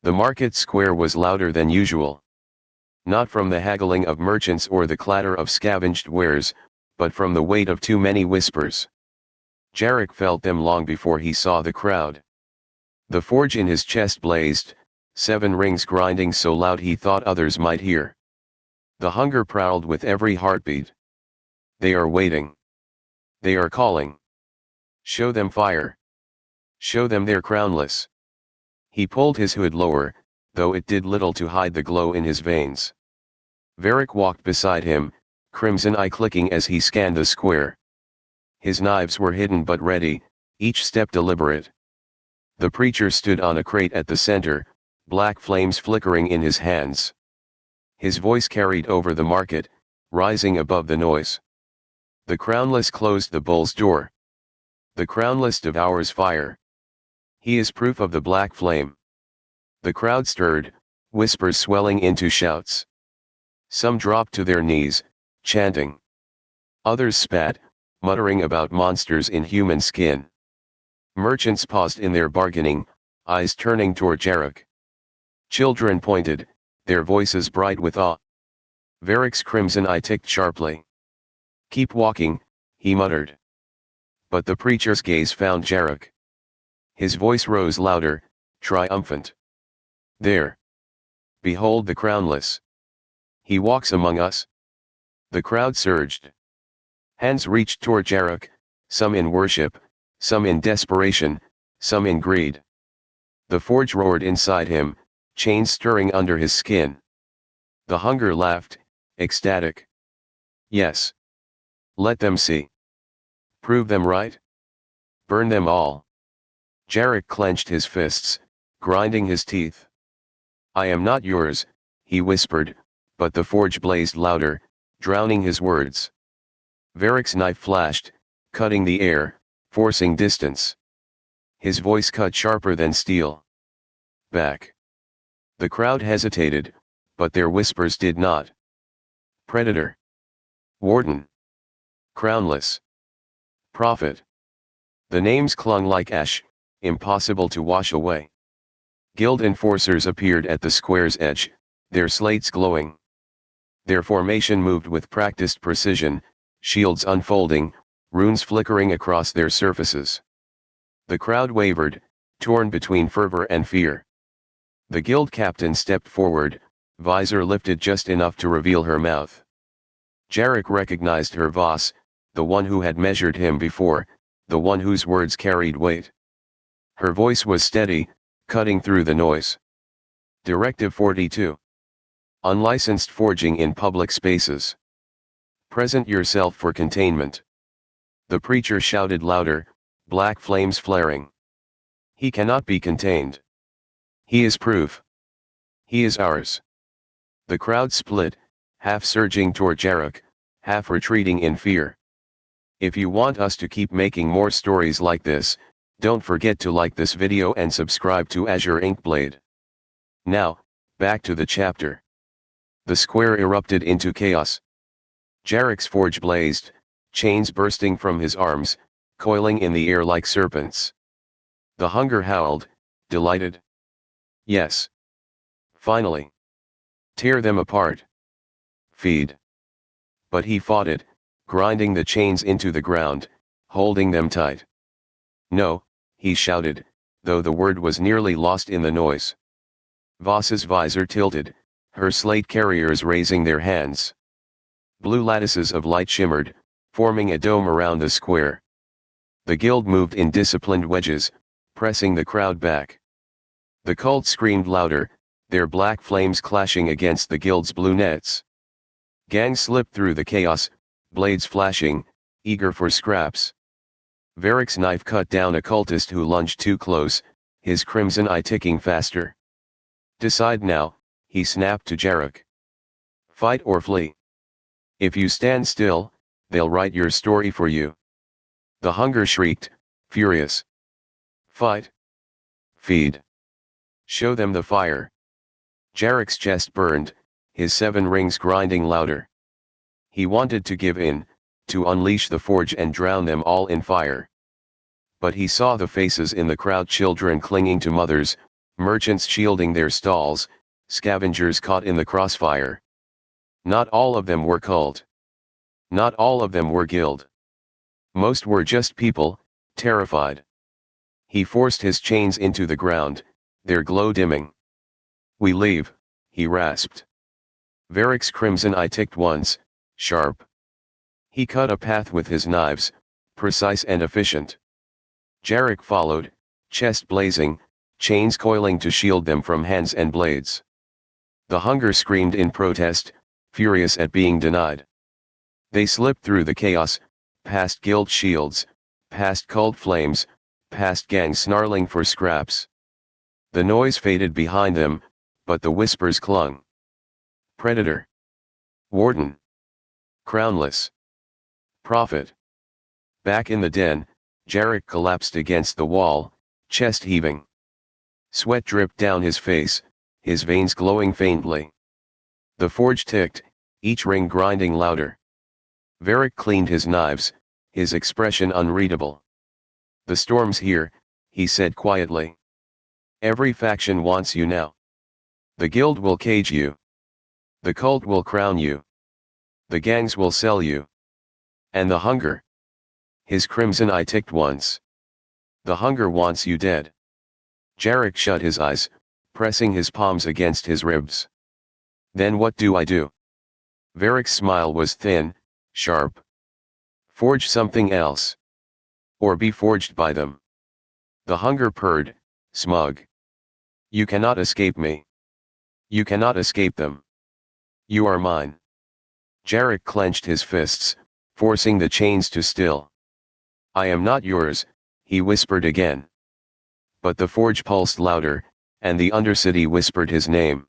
The market square was louder than usual. Not from the haggling of merchants or the clatter of scavenged wares, but from the weight of too many whispers. Jarek felt them long before he saw the crowd. The forge in his chest blazed, 7 rings grinding so loud he thought others might hear. The hunger prowled with every heartbeat. They are waiting. They are calling. Show them fire. Show them their crownless. He pulled his hood lower, though it did little to hide the glow in his veins. Varric walked beside him, crimson eye clicking as he scanned the square. His knives were hidden but ready, each step deliberate. The preacher stood on a crate at the center, black flames flickering in his hands. His voice carried over the market, rising above the noise. The crownless closed the bull's door. The crownless devours fire. He is proof of the black flame. The crowd stirred, whispers swelling into shouts. Some dropped to their knees, chanting. Others spat, muttering about monsters in human skin. Merchants paused in their bargaining, eyes turning toward Jarek. Children pointed, their voices bright with awe. Varric's crimson eye ticked sharply. Keep walking, he muttered. But the preacher's gaze found Jarek. His voice rose louder, triumphant. There. Behold the crownless. He walks among us. The crowd surged. Hands reached toward Jarek, some in worship, some in desperation, some in greed. The forge roared inside him, chains stirring under his skin. The hunger laughed, ecstatic. Yes. Let them see. Prove them right. Burn them all. Jarek clenched his fists, grinding his teeth. I am not yours, he whispered, but the forge blazed louder, drowning his words. Varric's knife flashed, cutting the air, forcing distance. His voice cut sharper than steel. Back. The crowd hesitated, but their whispers did not. Predator. Warden. Crownless. Prophet. The names clung like ash, impossible to wash away. Guild enforcers appeared at the square's edge, their slates glowing. Their formation moved with practiced precision, shields unfolding, runes flickering across their surfaces. The crowd wavered, torn between fervor and fear. The guild captain stepped forward, visor lifted just enough to reveal her mouth. Jarek recognized her boss, the one who had measured him before, the one whose words carried weight. Her voice was steady, cutting through the noise. Directive 42. Unlicensed forging in public spaces. Present yourself for containment. The preacher shouted louder, black flames flaring. He cannot be contained. He is proof. He is ours. The crowd split, half surging toward Jarek, half retreating in fear. If you want us to keep making more stories like this, don't forget to like this video and subscribe to Azure Inkblade. Now, back to the chapter. The square erupted into chaos. Jarek's forge blazed, chains bursting from his arms, coiling in the air like serpents. The hunger howled, delighted. Yes. Finally. Tear them apart. Feed. But he fought it, grinding the chains into the ground, holding them tight. No, he shouted, though the word was nearly lost in the noise. Voss's visor tilted, her slate carriers raising their hands. Blue lattices of light shimmered, forming a dome around the square. The guild moved in disciplined wedges, pressing the crowd back. The cult screamed louder, their black flames clashing against the guild's blue nets. Gangs slipped through the chaos, blades flashing, eager for scraps. Varric's knife cut down a cultist who lunged too close, his crimson eye ticking faster. Decide now, he snapped to Jarek. Fight or flee. If you stand still, they'll write your story for you. The hunger shrieked, furious. Fight. Feed. Show them the fire. Jarek's chest burned, his 7 rings grinding louder. He wanted to give in, to unleash the forge and drown them all in fire. But he saw the faces in the crowd, children clinging to mothers, merchants shielding their stalls, scavengers caught in the crossfire. Not all of them were cult. Not all of them were guild. Most were just people, terrified. He forced his chains into the ground, their glow dimming. "We leave," he rasped. Varric's crimson eye ticked once, sharp. He cut a path with his knives, precise and efficient. Jarek followed, chest blazing, chains coiling to shield them from hands and blades. The hunger screamed in protest, furious at being denied. They slipped through the chaos, past guild shields, past cult flames, past gangs snarling for scraps. The noise faded behind them, but the whispers clung. Predator. Warden. Crownless. Prophet. Back in the den, Jarek collapsed against the wall, chest heaving. Sweat dripped down his face, his veins glowing faintly. The forge ticked, each ring grinding louder. Varric cleaned his knives, his expression unreadable. "The storm's here," he said quietly. "Every faction wants you now. The guild will cage you. The cult will crown you. The gangs will sell you. And the hunger." His crimson eye ticked once. "The hunger wants you dead." Jarek shut his eyes, pressing his palms against his ribs. "Then what do I do?" Varric's smile was thin, sharp. "Forge something else. Or be forged by them." The hunger purred, smug. "You cannot escape me. You cannot escape them. You are mine." Jarek clenched his fists, forcing the chains to still. "I am not yours," he whispered again. But the forge pulsed louder, and the Undercity whispered his name.